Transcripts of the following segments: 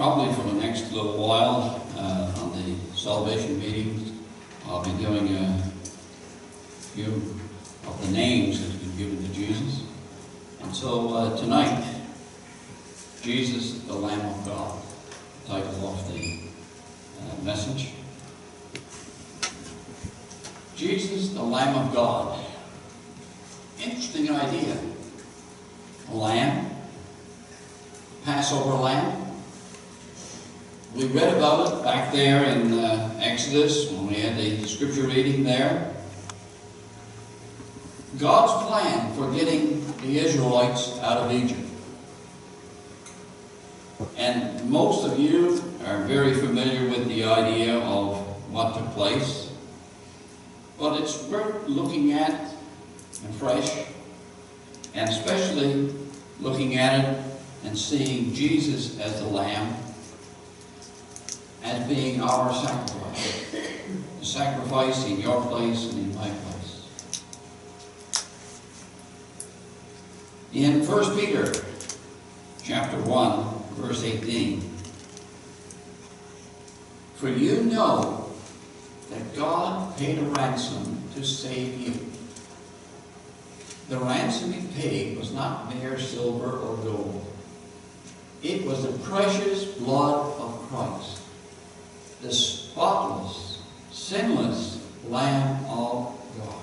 Probably for the next little while on the salvation meetings, I'll be doing a few of the names that have been given to Jesus. And so tonight, Jesus, the Lamb of God, the title of the message. Jesus, the Lamb of God. Interesting idea. A lamb, Passover lamb. We read about it back there in Exodus when we had the scripture reading there. God's plan for getting the Israelites out of Egypt. And most of you are very familiar with the idea of what took place. But it's worth looking at afresh, and especially looking at it and seeing Jesus as the Lamb, as being our sacrifice. The sacrifice in your place and in my place. In 1 Peter chapter 1, verse 18, for you know that God paid a ransom to save you. The ransom he paid was not mere silver or gold. It was the precious blood of Christ, the spotless, sinless Lamb of God.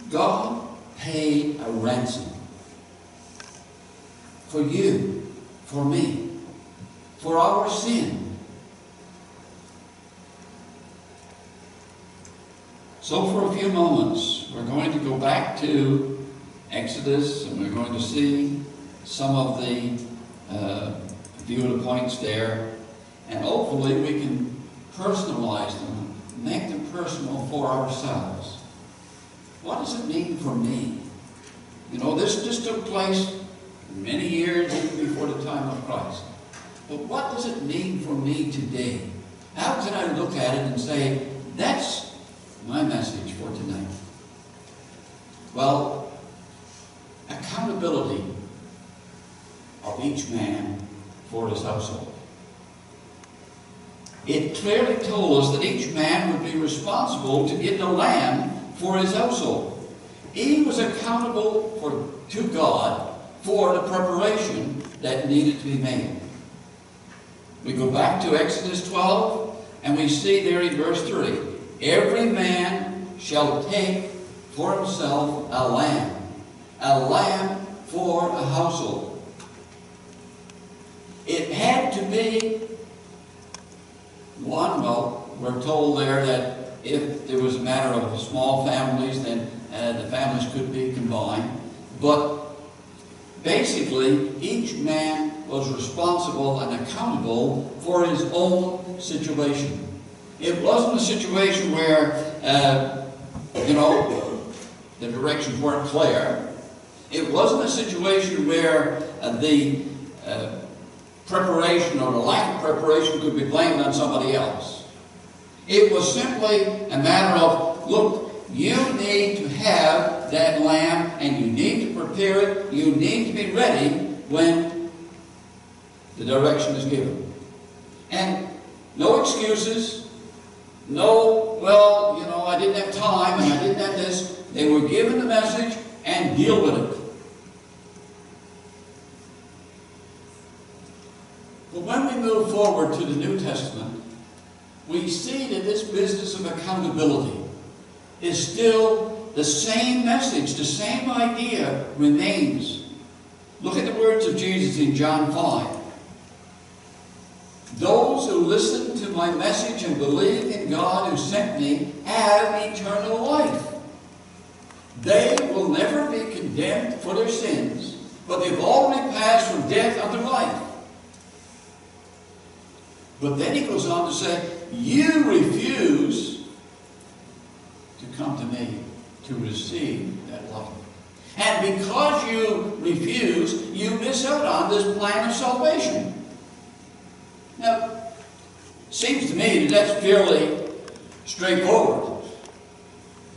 God paid a ransom for you, for me, for our sin. So for a few moments, we're going to go back to Exodus, and we're going to see some of the few of the points there, and hopefully we can personalize them, make them personal for ourselves. What does it mean for me? You know, this took place many years even before the time of Christ. But what does it mean for me today? How can I look at it and say, that's my message for tonight? Well, accountability of each man for his household. It clearly told us that each man would be responsible to get the lamb for his household. He was accountable to God for the preparation that needed to be made. We go back to Exodus 12, and we see there in verse 3, every man shall take for himself a lamb for a household. It had to be one, well, we're told there that if there was a matter of small families, then the families could be combined. But basically, each man was responsible and accountable for his own situation. It wasn't a situation where, the directions weren't clear. It wasn't a situation where the preparation or the lack of preparation could be blamed on somebody else. It was simply a matter of, look, you need to have that lamb and you need to prepare it. You need to be ready when the direction is given. And no excuses. No, well, I didn't have time and I didn't have this. They were given the message and deal with it. But when we move forward to the New Testament, we see that this business of accountability is still the same message, the same idea remains. Look at the words of Jesus in John 5. Those who listen to my message and believe in God who sent me have eternal life. They will never be condemned for their sins, but they've already passed from death unto life. But then he goes on to say, you refuse to come to me to receive that life. And because you refuse, you miss out on this plan of salvation. Now, it seems to me that that's fairly straightforward.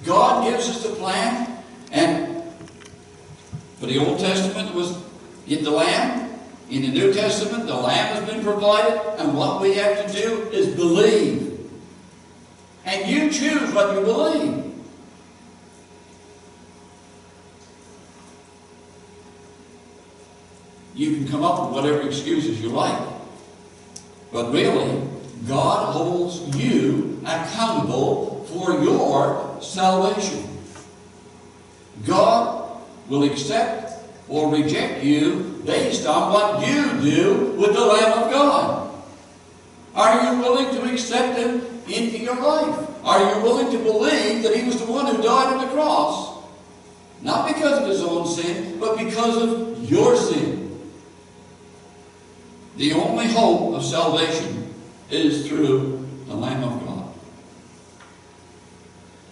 God gives us the plan, and for the Old Testament was Yet the Lamb, in the New Testament, the Lamb has been provided, and what we have to do is believe. And you choose what you believe. You can come up with whatever excuses you like. But really, God holds you accountable for your salvation. God will accept or reject you based on what you do with the Lamb of God. Are you willing to accept Him into your life? Are you willing to believe that He was the one who died on the cross? Not because of His own sin, but because of your sin. The only hope of salvation is through the Lamb of God.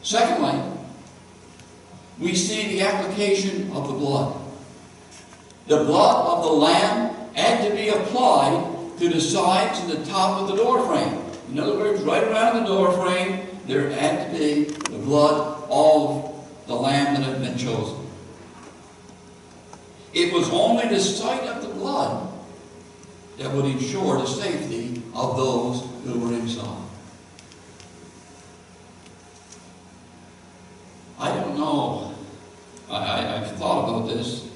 Secondly, we see the application of the blood. The blood of the Lamb had to be applied to the sides and the top of the door frame. In other words, right around the door frame, there had to be the blood of the Lamb that had been chosen. It was only the sight of the blood that would ensure the safety of those who were inside. I don't know. I've thought about this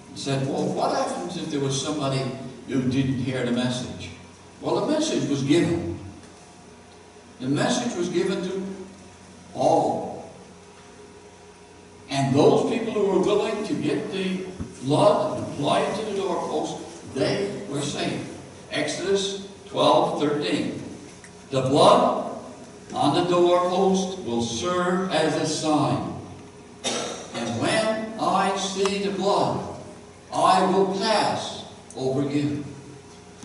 and said, well, what happens if there was somebody who didn't hear the message? Well, the message was given. The message was given to all. And those people who were willing to get the blood and apply it to the doorpost, they were saved. Exodus 12:13. The blood on the doorpost will serve as a sign. And when I see the blood, I will pass over you.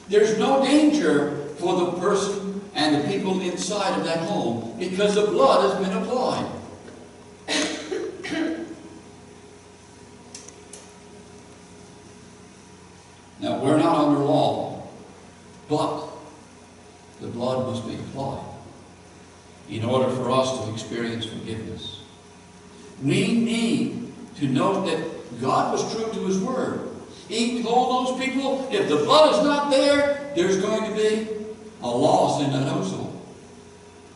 There's no danger for the person and the people inside of that home because the blood has been applied. Now, we're not under law, but the blood must be applied in order for us to experience forgiveness. We need to know that God was true to His word. He told those people, if the blood is not there, there's going to be a loss in that household.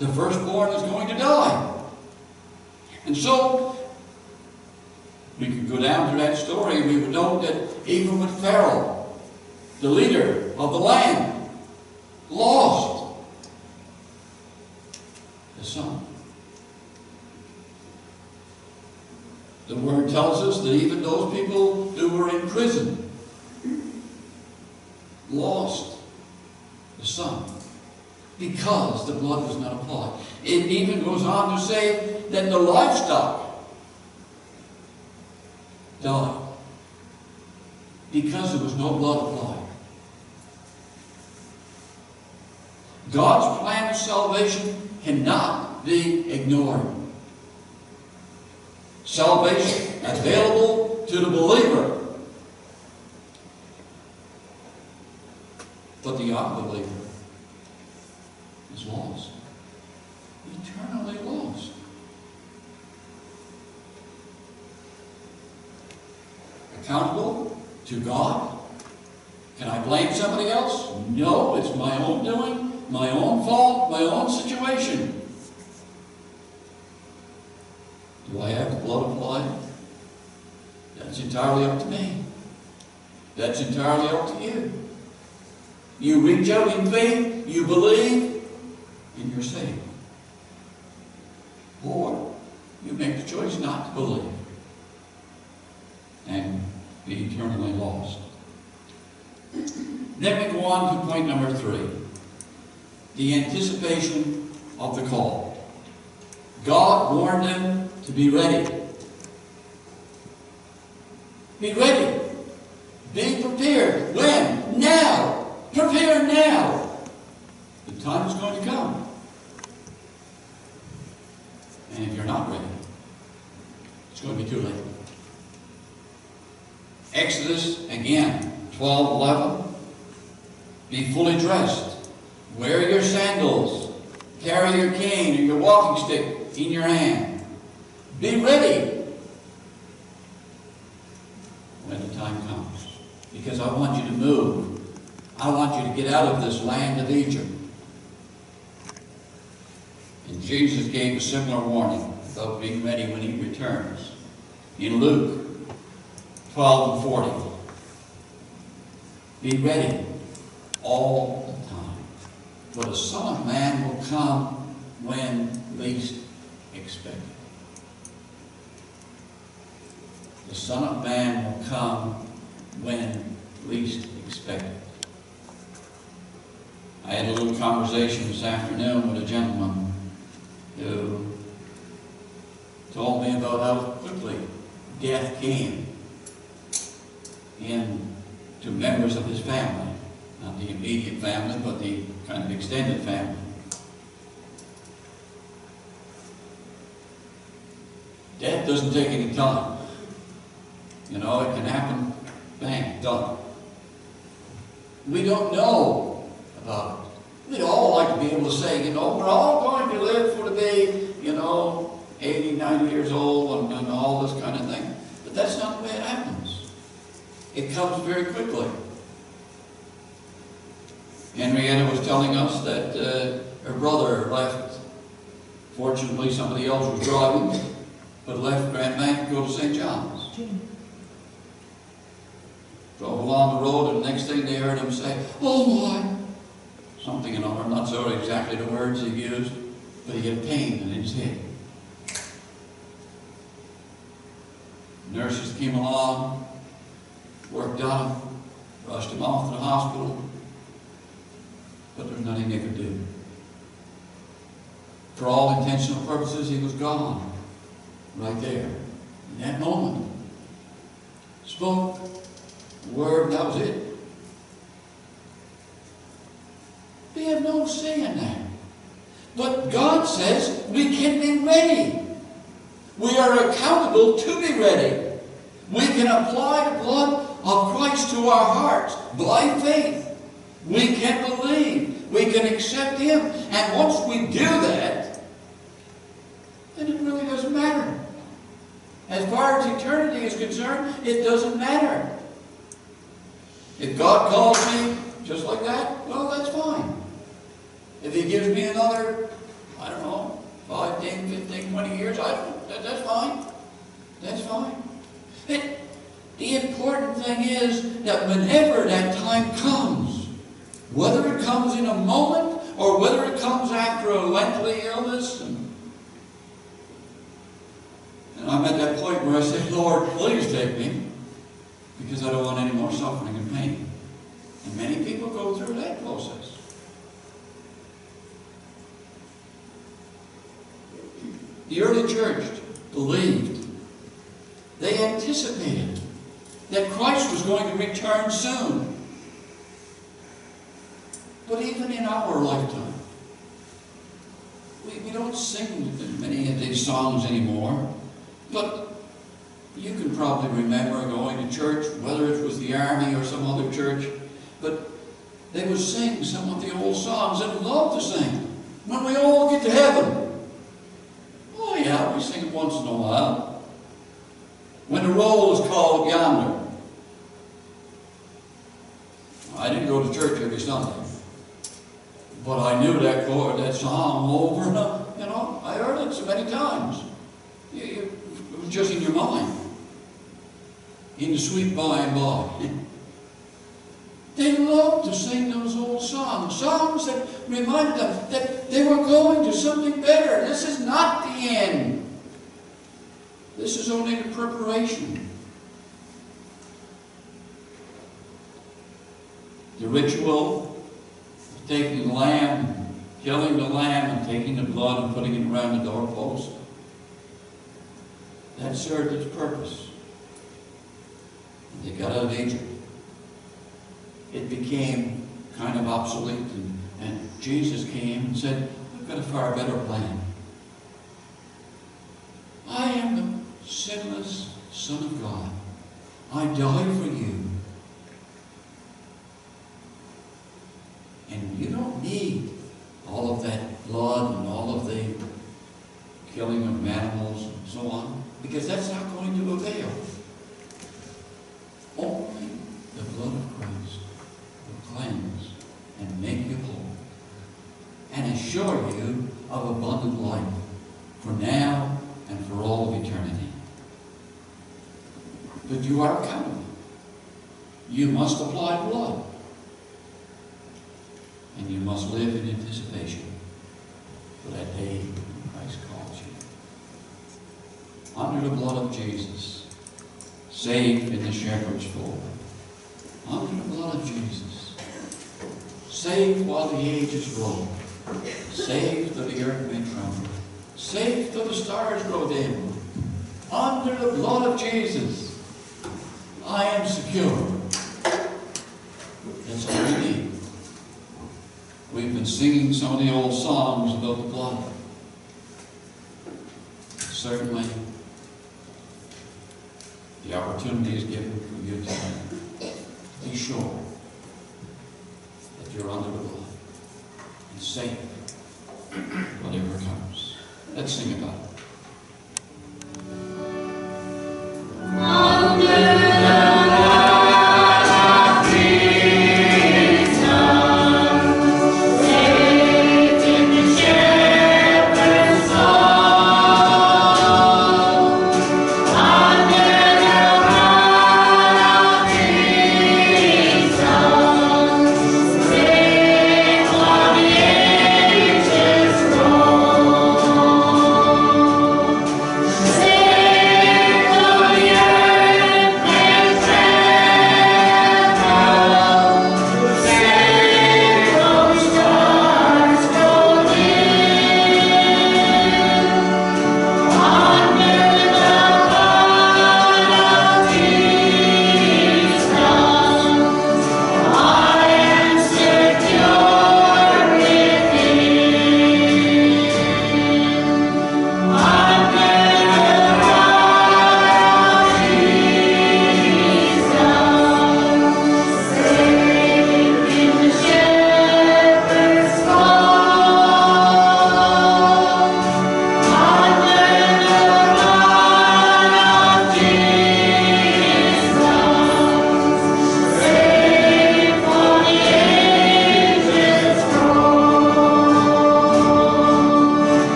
The firstborn is going to die. And so, we could go down through that story and we would note that even with Pharaoh, the leader of the land, lost the son. The word tells us that even those people who were in prison lost the son because the blood was not applied. It even goes on to say that the livestock died because there was no blood applied. God's plan of salvation cannot be ignored. Salvation available to the believer, but the unbeliever is lost, eternally lost. Accountable to God. Can I blame somebody else? No, it's my own doing. My own fault, my own situation. Do I have the blood applied? That's entirely up to me. That's entirely up to you. You reach out in faith, you believe, and you're saved. Or you make the choice not to believe and be eternally lost. Then we go on to point number 3. The anticipation of the call. God warned them to be ready. Be ready. Be prepared. When? Now. Prepare now. The time is going to come. And if you're not ready, it's going to be too late. Exodus, again, 12:11. Be fully dressed. Wear your sandals. Carry your cane or your walking stick in your hand. Be ready when the time comes. Be because I want you to move. I want you to get out of this land of Egypt. And Jesus gave a similar warning about being ready when he returns. In Luke 12:40. Be ready all the time, for the Son of Man will come when least expected. The Son of Man will come when least expected. I had a little conversation this afternoon with a gentleman who told me about how quickly death came to members of his family. Not the immediate family, but the kind of extended family. Death doesn't take any time. You know, it can happen, bang, done. We don't know about it. We'd all like to be able to say, you know, we're all going to live for the day, 80, 90 years old and all this kind of thing. But that's not the way it happens. It comes very quickly. Henrietta was telling us that her brother left. Fortunately, somebody else was driving, but left Grand Bank to go to St. John's. Drove along the road, and the next thing they heard him say, "Oh my!" Something in I'm not sure exactly the words he used, but he had pain in his head. Nurses came along, worked on him, rushed him off to the hospital, but there was nothing they could do. For all intentional purposes, he was gone, right there, in that moment. Spoke the word, and that was it. We have no say in that. But God says we can be ready. We are accountable to be ready. We can apply the blood of Christ to our hearts by faith. We can believe. We can accept Him. And once we do that, then it really doesn't matter. As far as eternity is concerned, it doesn't matter. If God calls me just like that, well, that's fine. If He gives me another, 5, 10, 15, 20 years, that's fine. That's fine. The important thing is that whenever that time comes, whether it comes in a moment or whether it comes after a lengthy illness, and I'm at that point where I say, "Lord, please take me, because I don't want any more suffering and pain." And many people go through that process. The early church believed. They anticipated that Christ was going to return soon. But even in our lifetime, we don't sing many of these songs anymore. But you can probably remember going to church, whether it was the army or some other church, but they would sing some of the old songs and love to sing. When we all get to heaven, oh yeah, we sing it once in a while. When the roll is called yonder. I didn't go to church every Sunday, but I knew that chord, that song over and over. I heard it so many times. It was just in your mind. In the sweet by and by. They loved to sing those old songs. Songs that reminded them that they were going to something better. This is not the end. This is only the preparation. The ritual of taking the lamb, killing the lamb, and taking the blood and putting it around the doorpost, that served its purpose. They got out of Egypt. It became kind of obsolete, and Jesus came and said, "I've got a far better plan. I am the sinless Son of God. I died for you. And you don't need all of that blood and all of the killing of animals and so on, because that's not going to avail. Only the blood of But you are accountable. You must apply blood. And you must live in anticipation for that day when Christ calls you. Under the blood of Jesus, saved in the shepherd's fold. Under the blood of Jesus, saved while the ages roll. Saved though the earth may tremble. Saved though the stars grow dim. Under the blood of Jesus, I am secure. That's all we need. We've been singing some of the old songs about the blood. Certainly, the opportunity is given for you tonight. Be sure that you're under the blood and safe whatever comes. Let's sing about it.